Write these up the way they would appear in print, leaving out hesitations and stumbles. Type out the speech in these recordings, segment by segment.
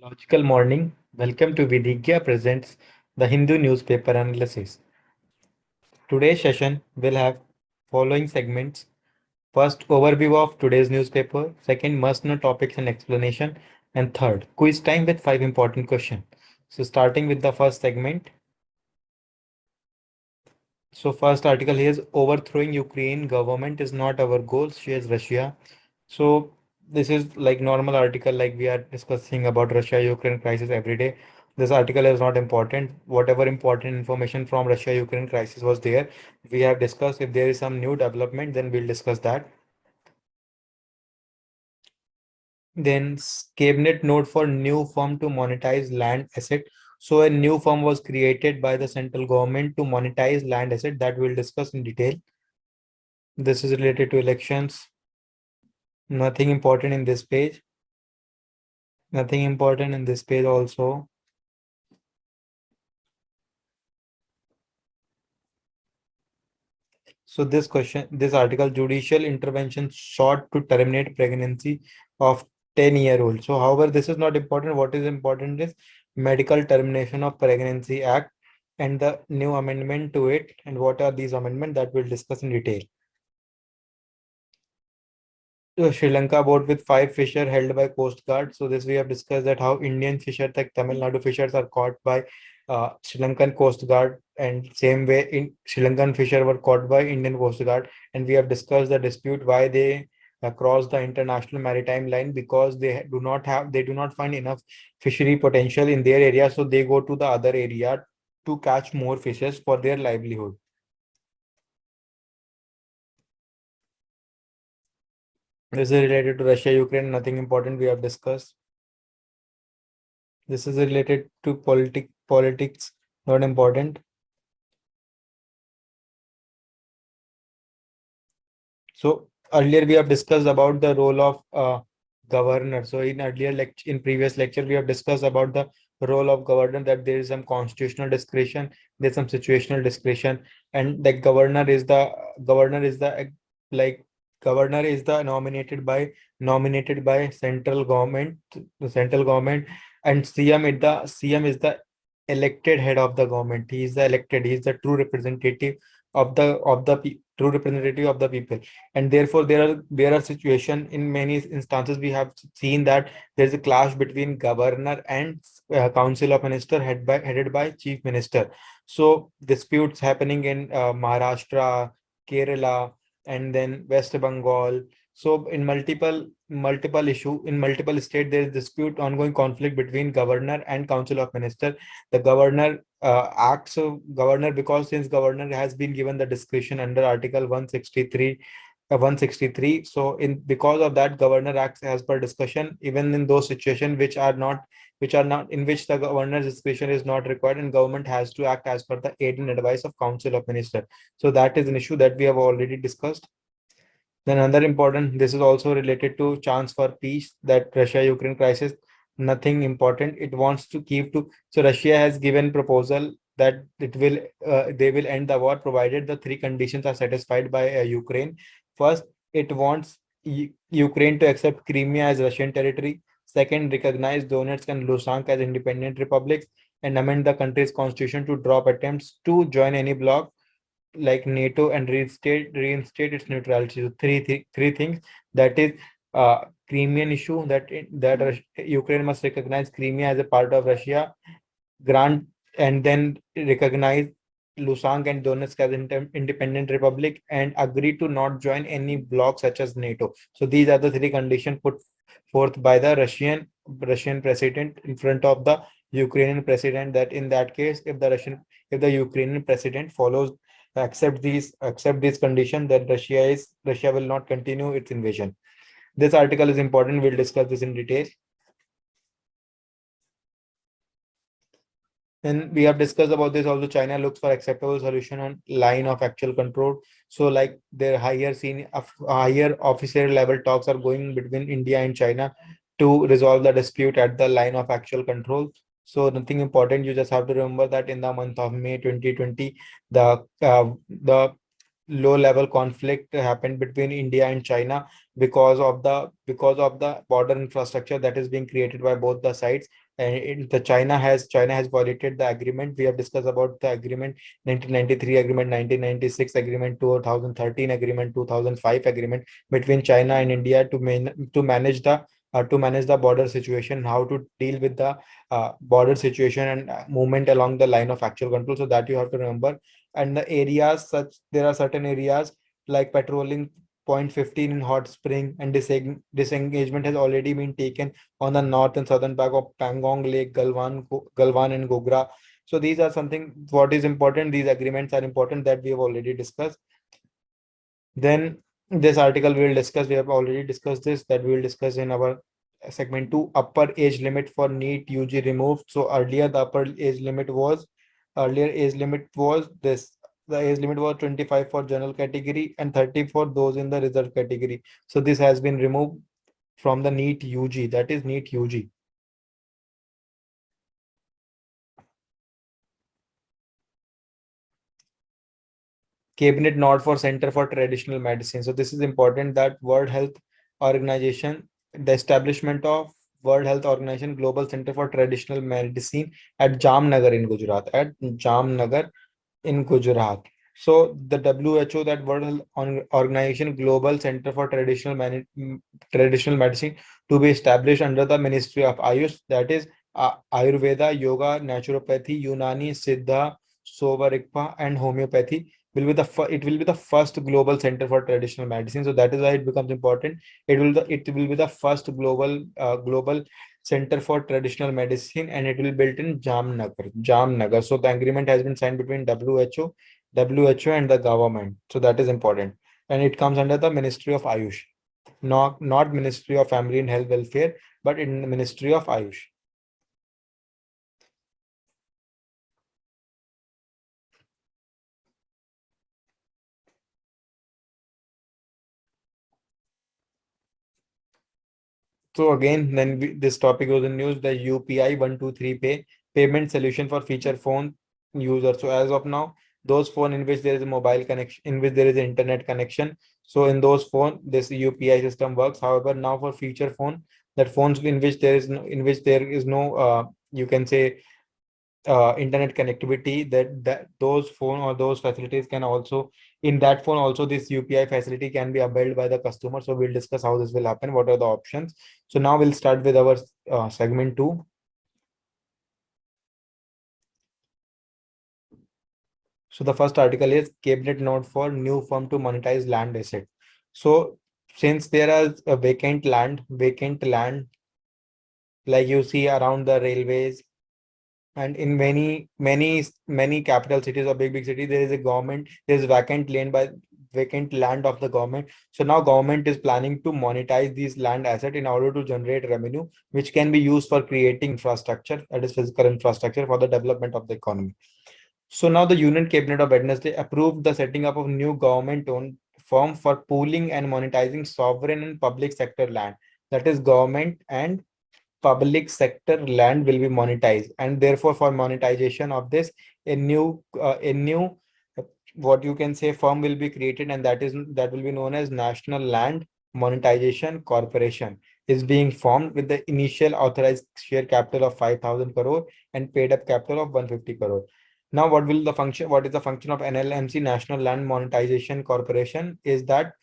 Logical morning. Welcome to Vidhigya presents the Hindu newspaper analysis. Today's session will have following segments. First, overview of today's newspaper. Second, must-know topics and explanation. And third, quiz time with 5 important questions. So starting with the first segment. So first article here is overthrowing Ukraine government is not our goal, shares Russia. So this is like normal article, like we are discussing about Russia-Ukraine crisis every day. This article is not important. Whatever important information from Russia-Ukraine crisis was there, we have discussed. If there is some new development, then we'll discuss that. Then cabinet note for new firm to monetize land asset. So a new firm was created by the central government to monetize land asset that we'll discuss in detail. This is related to elections. Nothing important in this page. Nothing important in this page also. So this article, judicial intervention sought to terminate pregnancy of 10-year-old. So however, this is not important. What is important is Medical Termination of Pregnancy Act and the new amendment to it. And what are these amendments that we'll discuss in detail. So Sri Lanka boat with 5 fisher held by Coast Guard. So this we have discussed that how Indian fishers like Tamil Nadu fishers are caught by Sri Lankan Coast Guard, and same way in Sri Lankan fisher were caught by Indian Coast Guard. And we have discussed the dispute why they cross the international maritime line, because they do not find enough fishery potential in their area, so they go to the other area to catch more fishes for their livelihood. This is related to Russia, Ukraine, nothing important we have discussed. This is related to politics, not important. So earlier we have discussed about the role of governor. So in previous lecture, we have discussed about the role of governor, that there is some constitutional discretion, there's some situational discretion, and the governor is the like governor is the nominated by central government, and CM is the elected head of the government. He is the true representative of the true representative of the people. And therefore there are situation in many instances we have seen that there is a clash between governor and council of minister headed by chief minister. So disputes happening in Maharashtra, Kerala, and then West Bengal. So in multiple issue in multiple state, there is dispute, ongoing conflict between governor and council of minister. The governor acts of governor, because since governor has been given the discretion under article 163. So in because of that, governor acts as per discussion even in those situations which are not in which the governor's discretion is not required, and government has to act as per the aid and advice of council of minister. So that is an issue that we have already discussed. Then another important, this is also related to chance for peace, that Russia-Ukraine crisis, nothing important. It wants to keep to, so Russia has given proposal that they will end the war provided the three conditions are satisfied by Ukraine. First, it wants Ukraine to accept Crimea as Russian territory. Second, recognize Donetsk and Luhansk as independent republics, and amend the country's constitution to drop attempts to join any bloc like NATO, and reinstate its neutrality. So three things, that is Crimean issue, Ukraine must recognize Crimea as a part of Russia, grant and then recognize Luhansk and Donetsk as independent republic, and agree to not join any bloc such as NATO. So these are the three conditions put forth by the Russian president in front of the Ukrainian president. That in that case, if the Ukrainian president follows accept these conditions, that Russia will not continue its invasion. This article is important. We'll discuss this in detail. And we have discussed about this also. China looks for acceptable solution on line of actual control. So like their higher officer level talks are going between India and China to resolve the dispute at the line of actual control. So nothing important. You just have to remember that in the month of May 2020, the low level conflict happened between India and China because of the border infrastructure that is being created by both the sides. And the China has violated the agreement. We have discussed about the agreement, 1993 agreement, 1996 agreement, 2013 agreement, 2005 agreement between China and India to manage the border situation, how to deal with the border situation and movement along the line of actual control. So that you have to remember. And the areas such there are certain areas like patrolling point 15 in Hot Spring, and disengagement has already been taken on the north and southern back of Pangong Lake, Galwan and Gogra. So these are something what is important. These agreements are important that we have already discussed. Then this article we will discuss. We have already discussed this, that we will discuss in our segment 2. Upper age limit for NEET UG removed. So earlier the age limit was this. The age limit was 25 for general category and 30 for those in the reserve category. So this has been removed from the NEET UG. That is NEET UG. Cabinet nod for Center for Traditional Medicine. So this is important that World Health Organization, the establishment of World Health Organization Global Center for Traditional Medicine at Jamnagar in Gujarat. At Jamnagar in Gujarat. So the WHO, that World Health Organization Global Center for Traditional Medicine, to be established under the Ministry of Ayush, that is Ayurveda, Yoga, Naturopathy, Unani, Siddha, Sovarikpa, and Homeopathy. It will be the first global center for traditional medicine. So that is why it becomes important. It will be the first global Center for Traditional Medicine, and it will be built in Jamnagar. So the agreement has been signed between WHO and the government. So that is important. And it comes under the Ministry of Ayush, not Ministry of Family and Health Welfare, but in the Ministry of Ayush. So again, this topic was in news, the UPI 123 payment solution for feature phone users. So as of now, those phone in which there is a mobile connection, in which there is an internet connection. So in those phone, this UPI system works. However, now for feature phone, that phones in which there is no you can say internet connectivity, that those phone or those facilities can also, in that phone also, this UPI facility can be availed by the customer. So we'll discuss how this will happen, what are the options. So now we'll start with our segment 2. So the first article is cabinet note for new firm to monetize land asset. So since there is a vacant land like you see around the railways, and in many capital cities or big cities, there is vacant land of the government. So now government is planning to monetize these land asset in order to generate revenue, which can be used for creating infrastructure, that is physical infrastructure, for the development of the economy. So now the Union Cabinet of Wednesday approved the setting up of new government-owned firm for pooling and monetizing sovereign and public sector land, that is government and public sector land will be monetized, and therefore for monetization of this, a new what you can say firm will be created, and that will be known as National Land Monetization Corporation, is being formed with the initial authorized share capital of 5,000 crore and paid up capital of 150 crore. Now what is the function of NLMC, National Land Monetization Corporation? Is that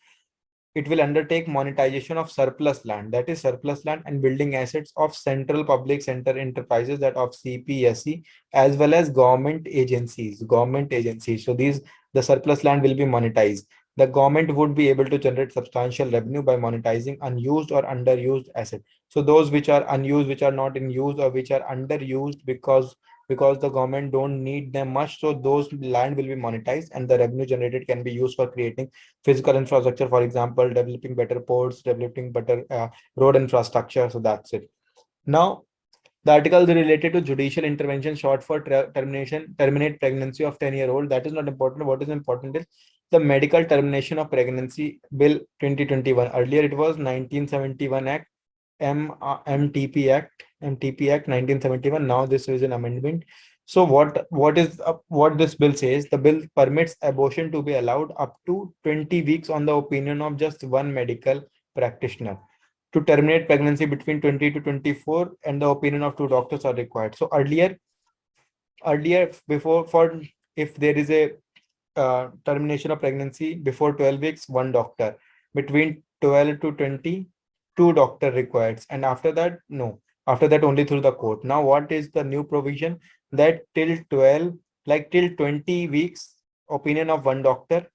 it will undertake monetization of surplus land, that is surplus land and building assets of central public center enterprises, that of CPSE, as well as government agencies. So the surplus land will be monetized. The government would be able to generate substantial revenue by monetizing unused or underused assets. So those which are unused, which are not in use, or which are underused because the government don't need them much, so those land will be monetized, and the revenue generated can be used for creating physical infrastructure, for example, developing better ports, developing better road infrastructure. So that's it. Now, the article is related to judicial intervention short for terminate pregnancy of 10-year-old. That is not important. What is important is the medical termination of pregnancy bill 2021. Earlier it was 1971 Act, MTP Act 1971. Now this is an amendment. So what this bill says? The bill permits abortion to be allowed up to 20 weeks on the opinion of just one medical practitioner. to terminate pregnancy between 20 to 24, and the opinion of two doctors are required. So earlier before for if there is a termination of pregnancy before 12 weeks, one doctor. Between 12 to 20, two doctor required. And after that, no. After that, only through the court. Now, what is the new provision? That till 12, like till 20 weeks, opinion of one doctor,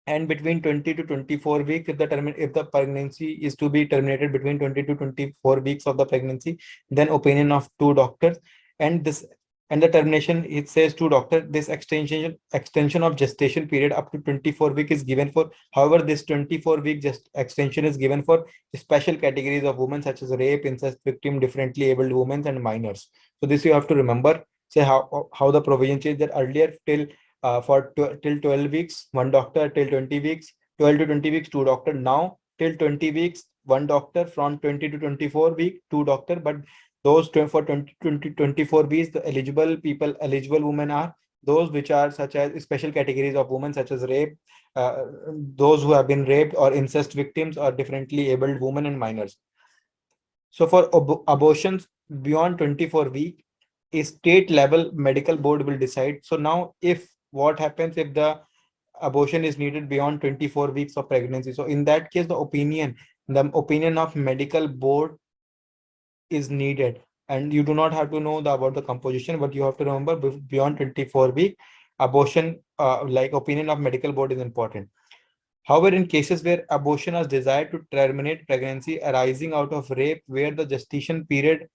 and between 20 to 24 weeks, if the pregnancy is to be terminated between 20 to 24 weeks of the pregnancy, then opinion of two doctors. And this and the termination, it says two doctor, this extension of gestation period up to 24 week is given for. However, this 24-week just extension is given for special categories of women such as rape, incest victim, differently abled women, and minors. So this you have to remember. Say how the provision changed, that earlier till 12 weeks, one doctor. Till 20 weeks, 12 to 20 weeks, two doctor. Now till 20 weeks, one doctor. From 20 to 24 week, two doctor. But those for 24 weeks, the eligible women are those which are such as special categories of women such as rape, those who have been raped, or incest victims, or differently abled women and minors. So for abortions beyond 24 week, a state level medical board will decide. So now if what happens if the abortion is needed beyond 24 weeks of pregnancy, so in that case the opinion of medical board is needed, and you do not have to know about the composition, but you have to remember beyond 24 week abortion, like opinion of medical board is important. However, in cases where abortion is desired to terminate pregnancy arising out of rape, where the gestation period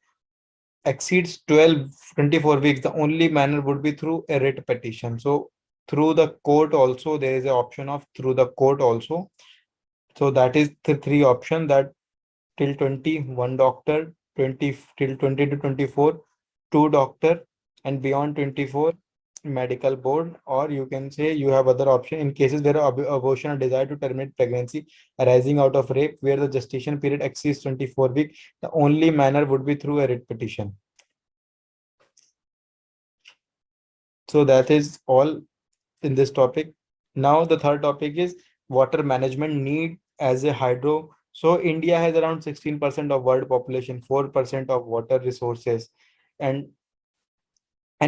exceeds 24 weeks, the only manner would be through a writ petition. So through the court also, there is an option of through the court also. So that is the three option, that till 20, one doctor, 20 till 20 to 24, two doctor, and beyond 24, medical board. Or you can say you have other option in cases where abortion or desire to terminate pregnancy arising out of rape, where the gestation period exceeds 24 weeks, the only manner would be through a writ petition. So that is all in this topic. Now the third topic is water management need as a hydro. So India has around 16% of world population, 4% of water resources, and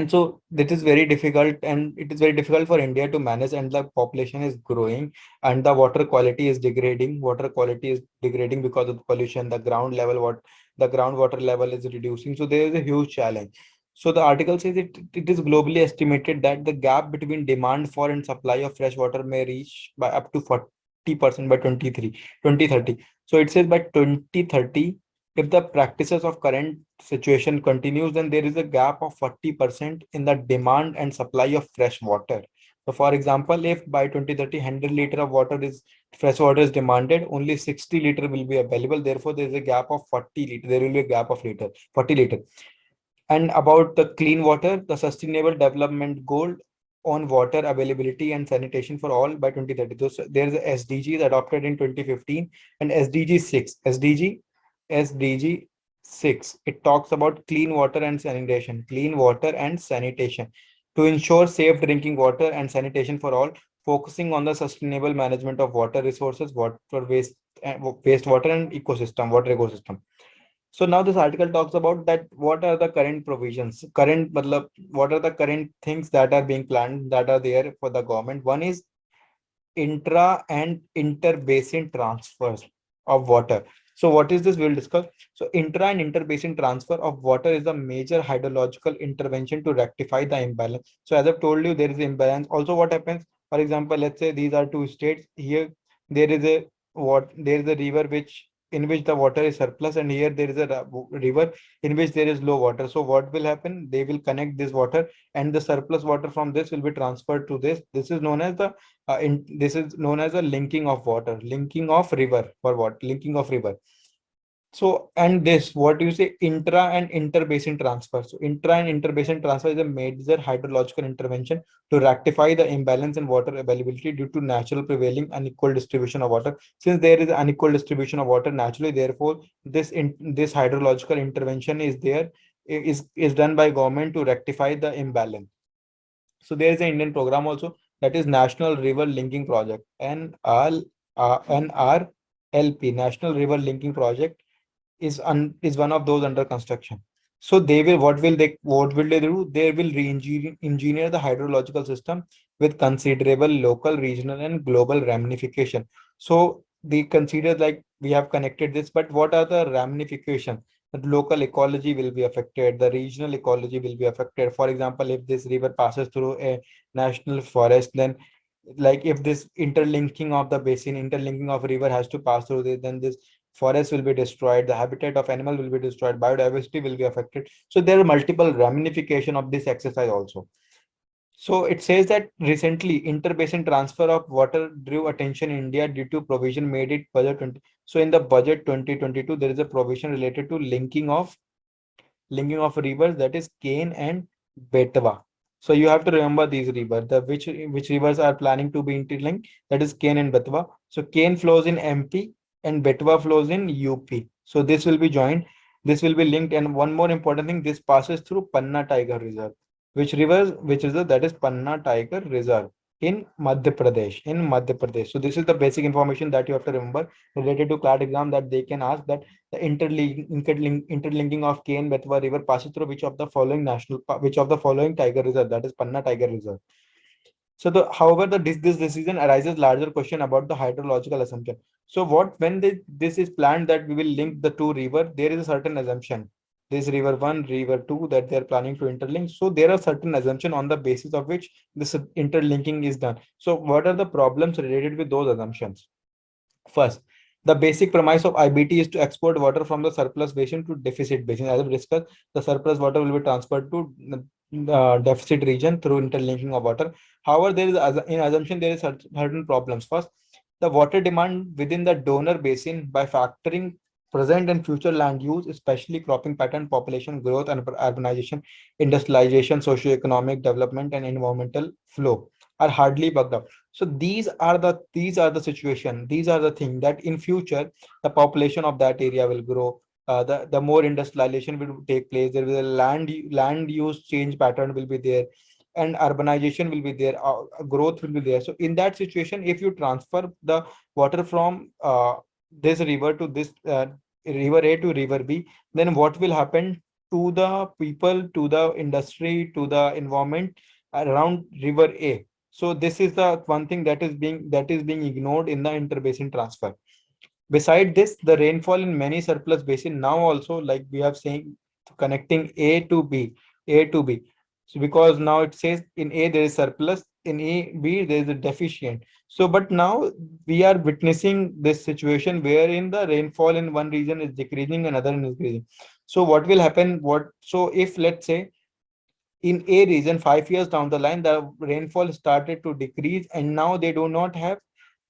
so it is very difficult, and it is very difficult for India to manage, and the population is growing, and the water quality is degrading. Water quality is degrading because of the pollution. The groundwater level is reducing. So there is a huge challenge. So the article says it is globally estimated that the gap between demand for and supply of fresh water may reach by up to 40% by 2030. So it says by 2030, if the practices of current situation continues, then there is a gap of 40% in the demand and supply of fresh water. So for example, if by 2030 100 liter of water is fresh water is demanded, only 60 liter will be available. Therefore, there is a gap of 40 liter. There will be a gap of 40 liter. And about the clean water, the sustainable development goal on water availability and sanitation for all by 2030. So there is a SDGs adopted in 2015, and SDG 6. SDG 6. It talks about clean water and sanitation. Clean water and sanitation to ensure safe drinking water and sanitation for all, focusing on the sustainable management of water resources, water waste, wastewater, and water ecosystem. So now this article talks about that what are the current provisions, what are the current things that are being planned, that are there for the government. One is intra and inter-basin transfers of water. So what is this? We'll discuss. So intra and inter-basin transfer of water is a major hydrological intervention to rectify the imbalance. So as I've told you, there is imbalance. Also, what happens? For example, let's say these are two states. Here there is a river in which the water is surplus, and here there is a river in which there is low water. So what will happen? They will connect this water, and the surplus water from this will be transferred to this. This is known as a linking of water, linking of river. For what? Linking of river. So, and this, what do you say, intra and interbasin transfer. So intra and interbasin transfer is a major hydrological intervention to rectify the imbalance in water availability due to natural prevailing unequal distribution of water. Since there is unequal distribution of water naturally, therefore this hydrological intervention is done by government to rectify the imbalance. So there is an Indian program also, that is National River Linking Project, NRLP. LP, National River Linking Project, is one of those under construction. So they will what will they do? They will re-engineer the hydrological system with considerable local, regional, and global ramification. So they consider like we have connected this, but what are the ramifications? The local ecology will be affected, the regional ecology will be affected. For example, if this river passes through a national forest, then like if this interlinking of the basin, interlinking of river has to pass through this, then this forest will be destroyed, the habitat of animal will be destroyed, biodiversity will be affected. So there are multiple ramification of this exercise also. So it says that recently interbasin transfer of water drew attention in India due to provision made it budget 20. So in the budget 2022, there is a provision related to linking of rivers, that is Kane and Betwa. So you have to remember these rivers. The which rivers are planning to be interlinked, that is Kane and Betwa. So Kane flows in MP and Betwa flows in UP. So this will be joined. This will be linked. And one more important thing, this passes through Panna Tiger Reserve. Which rivers? Which is that is Panna Tiger Reserve in Madhya Pradesh. In Madhya Pradesh. So this is the basic information that you have to remember related to CLAT exam, that they can ask that the interlinking of Kane Betwa River passes through which of the following which of the following tiger reserve, that is Panna Tiger Reserve. So however, this decision arises larger question about the hydrological assumption. So this is planned that we will link the two river, there is a certain assumption. This river one, river two, that they are planning to interlink. So there are certain assumption on the basis of which this interlinking is done. So what are the problems related with those assumptions? First, the basic premise of IBT is to export water from the surplus basin to deficit basin. As we discussed, the surplus water will be transferred to deficit region through interlinking of water. However, in assumption there is certain problems. First, the water demand within the donor basin by factoring present and future land use, especially cropping pattern, population growth and urbanization, industrialization, socio-economic development, and environmental flow are hardly bugged out. So these are the situation, these are the thing that in future the population of that area will grow. The more industrialization will take place, there will a land use change pattern will be there, and urbanization will be there, growth will be there. So in that situation, if you transfer the water from this river to this river A to river B, then what will happen to the people, to the industry, to the environment around river A? So this is the one thing that is being ignored in the interbasin transfer. Beside this, the rainfall in many surplus basin now also, like we have saying, connecting A to B, A to B. So because now it says in A there is surplus, in B there is a deficient. So but now we are witnessing this situation wherein the rainfall in one region is decreasing, another is increasing. So what will happen? So if let's say in a region 5 years down the line the rainfall started to decrease and now they do not have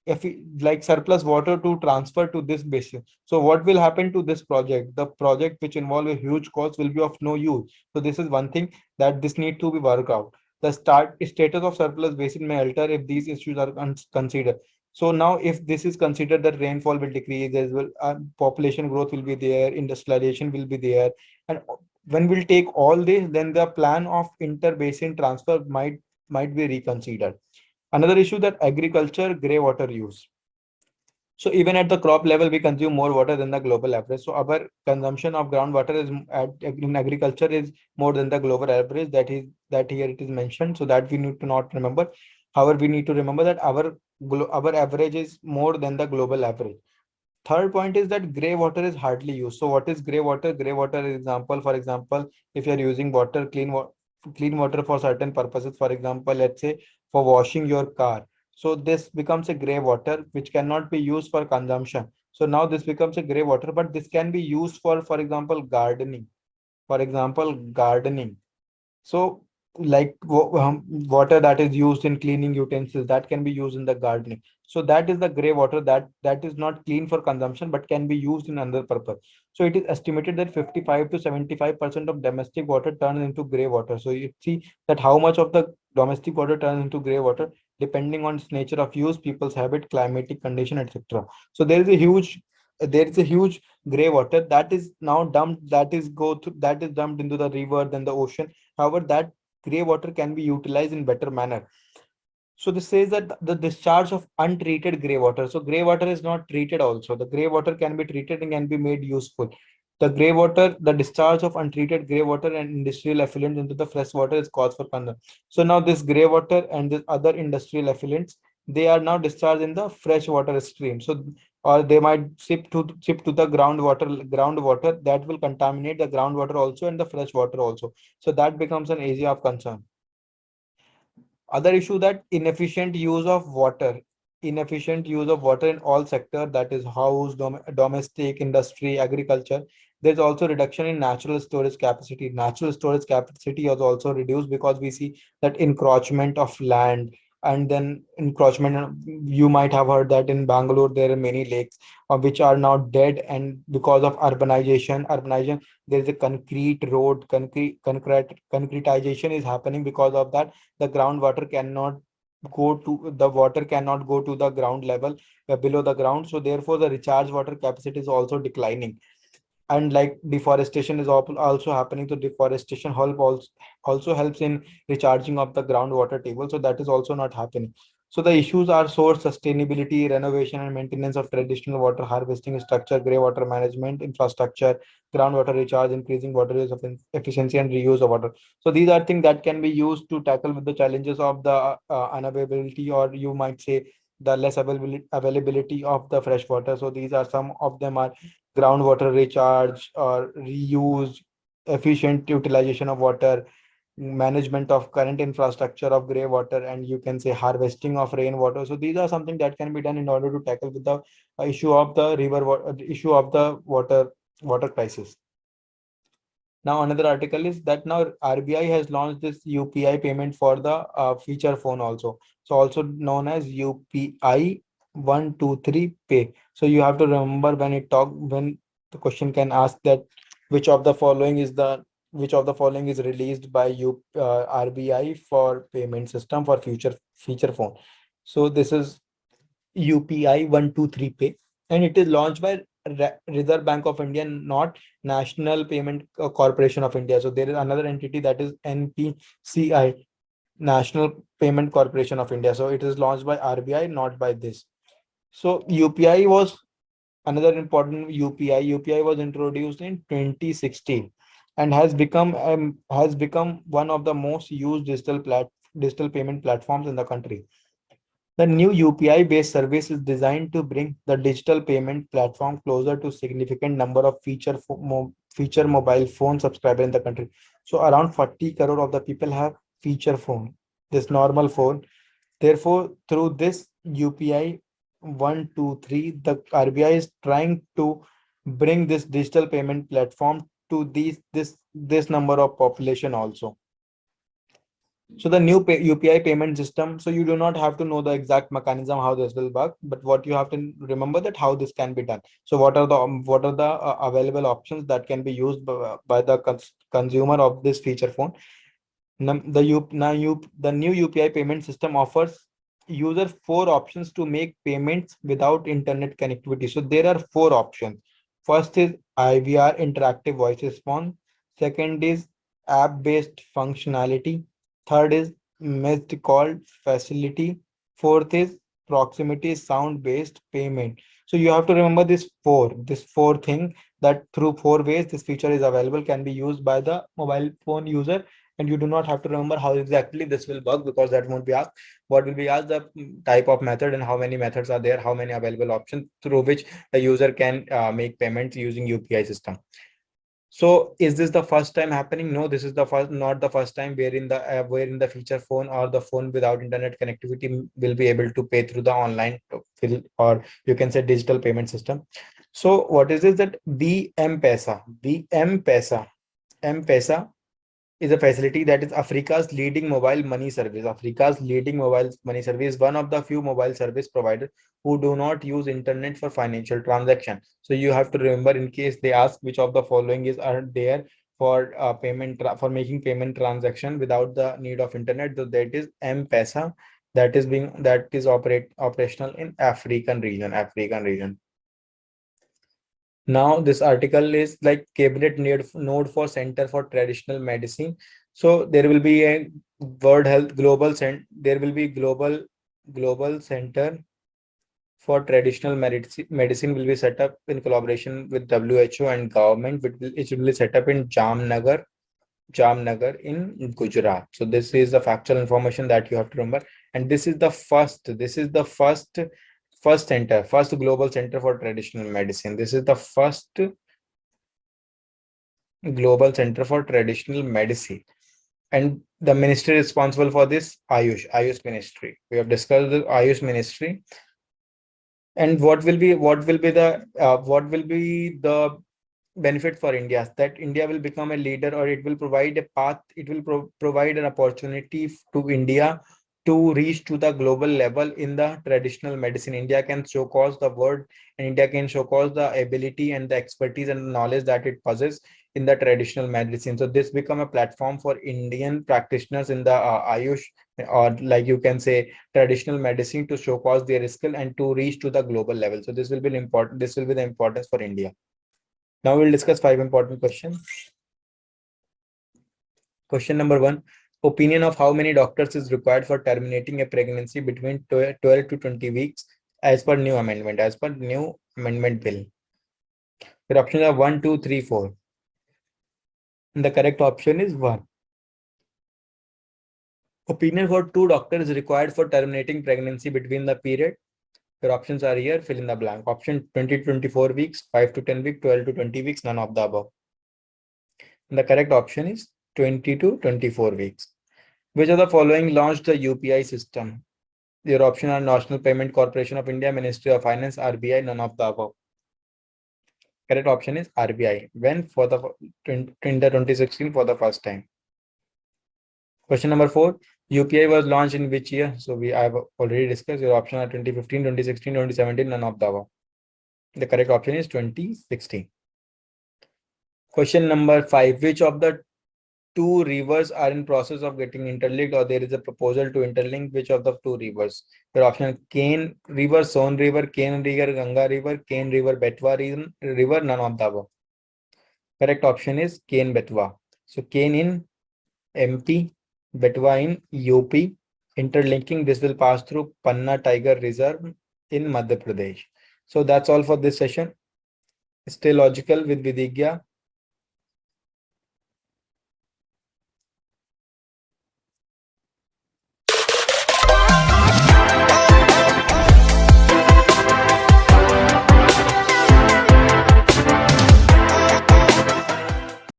if like surplus water to transfer to this basin, so what will happen to this project? The project which involve a huge cost will be of no use. So this is one thing that this need to be worked out. The status of surplus basin may alter if these issues are considered. So now if this is considered, that rainfall will decrease as well, population growth will be there, industrialization will be there, and when we'll take all this, then the plan of interbasin transfer might be reconsidered. Another issue, that agriculture gray water use. So even at the crop level, we consume more water than the global average. So our consumption of groundwater in agriculture is more than the global average. That here it is mentioned. So that we need to not remember. However, we need to remember that our average is more than the global average. Third point is that gray water is hardly used. So what is gray water? Gray water is example, for example, if you are using clean water for certain purposes, for example, let's say for washing your car. So this becomes a gray water which cannot be used for consumption. So now this becomes a gray water, but this can be used for example, gardening. For example, gardening. So, like water that is used in cleaning utensils, that can be used in the gardening. So that is the gray water that is not clean for consumption but can be used in another purpose. So it is estimated that 55 to 75% of domestic water turns into gray water. So you see that how much of the domestic water turns into gray water depending on its nature of use, people's habit, climatic condition, etc. So there is a huge gray water that is now dumped, that is dumped into the river, then the ocean. However, that gray water can be utilized in better manner. So this says that the discharge of untreated grey water. So grey water is not treated also. The grey water can be treated and can be made useful. The grey water, the discharge of untreated grey water and industrial effluent into the fresh water is cause for concern. So now this grey water and the other industrial effluents, they are now discharged in the fresh water stream. So or they might ship to the groundwater that will contaminate the groundwater also and the fresh water also. So that becomes an area of concern. Other issue, that inefficient use of water in all sector, that is house, domestic, industry, agriculture. There's also reduction in natural storage capacity. Natural storage capacity is also reduced because we see that encroachment of land. And then encroachment, you might have heard that in Bangalore there are many lakes which are now dead, and because of urbanization, there is a concrete road, concretization is happening. Because of that, the water cannot go to the ground level, below the ground. So therefore the recharge water capacity is also declining. And like deforestation is also happening. So deforestation also helps in recharging of the groundwater table. So that is also not happening. So the issues are source sustainability, renovation and maintenance of traditional water harvesting structure, grey water management infrastructure, groundwater recharge, increasing water use of efficiency and reuse of water. So these are things that can be used to tackle with the challenges of the unavailability, or you might say the less availability of the fresh water. So these are some of them are groundwater recharge or reuse, efficient utilization of water, management of current infrastructure of grey water, and you can say harvesting of rainwater. So these are something that can be done in order to tackle with the issue of the issue of the water crisis. Now another article is that now RBI has launched this UPI payment for the feature phone also. So also known as UPI 123 pay. So you have to remember when the question can ask that which of the following is released by RBI for payment system for future feature phone. So this is UPI 123 pay, and it is launched by Reserve Bank of India, not National Payment Corporation of India. So there is another entity, that is NPCI, National Payment Corporation of India. So it is launched by RBI, not by this. So UPI was another important UPI was introduced in 2016 and has become one of the most used digital payment platforms in the country. The new UPI-based service is designed to bring the digital payment platform closer to significant number of feature mobile phone subscribers in the country. So around 40 crore of the people have feature phone, this normal phone. Therefore, through this UPI 123, the RBI is trying to bring this digital payment platform to this number of population also. So the new UPI payment system, so you do not have to know the exact mechanism how this will work, but what you have to remember that how this can be done. So what are the available options that can be used by the consumer of this feature phone? The new UPI payment system offers user four options to make payments without internet connectivity. So there are four options. First is IVR, interactive voice response. Second is app-based functionality. Third is missed call facility. Fourth is proximity sound-based payment. So you have to remember this four thing, that through four ways this feature is available, can be used by the mobile phone user. And you do not have to remember how exactly this will work, because that won't be asked. What will be asked, the type of method and how many methods are there, how many available options through which the user can make payments using UPI system. So is this the first time happening? No, this is not the first time wherein the feature phone or the phone without internet connectivity will be able to pay through the online or you can say digital payment system. So what is this, that the M-Pesa is a facility that is Africa's leading mobile money service. Africa's leading mobile money service is one of the few mobile service providers who do not use internet for financial transaction. So you have to remember, in case they ask which of the following is are there for for making payment transaction without the need of internet. So that is M-Pesa, that is operational in African region. Now, this article is like cabinet node for Center for Traditional Medicine. So there will be a World Health there will be global center for traditional medicine will be set up in collaboration with WHO and government. It will be set up in Jamnagar in Gujarat. So this is the factual information that you have to remember. And first global center for traditional medicine. This is the first global center for traditional medicine. And the ministry responsible for this, Ayush Ministry. We have discussed the Ayush Ministry. And what will be the benefit for India? That India will become a leader, or it will provide a path. It will provide an opportunity to India to reach to the global level in the traditional medicine. India can showcase the world, and India can showcase the ability and the expertise and knowledge that it possesses in the traditional medicine. So this become a platform for Indian practitioners in the Ayush, or like you can say traditional medicine, to showcase their skill and to reach to the global level. So this will be important. This will be the importance for India. Now we'll discuss 5 important questions. Question number 1. Opinion of how many doctors is required for terminating a pregnancy between 12 to 20 weeks as per new amendment, bill. The options are 1, 2, 3, 4. And the correct option is 1. Opinion for 2 doctors is required for terminating pregnancy between the period. Your options are here, fill in the blank. Option 20 to 24 weeks, 5 to 10 weeks, 12 to 20 weeks, none of the above. And the correct option is 20 to 24 weeks. Which of the following launched the UPI system? Your option are National Payment Corporation of India, Ministry of Finance, RBI, none of the above. Correct option is RBI. When? In the 2016 for the first time. Question number 4. UPI was launched in which year? So I have already discussed. Your option are 2015, 2016, 2017, none of the above. The correct option is 2016. Question number 5. Which of the 2 rivers are in process of getting interlinked, or there is a proposal to interlink which of the 2 rivers? Your option: Kane River, Son River, Kane River, Ganga River, Kane River, Betwa River, none of the above. Correct option is Kane Betwa. So Kane in MP, Betwa in UP. Interlinking, this will pass through Panna Tiger Reserve in Madhya Pradesh. So that's all for this session. Stay logical with Vidhigya.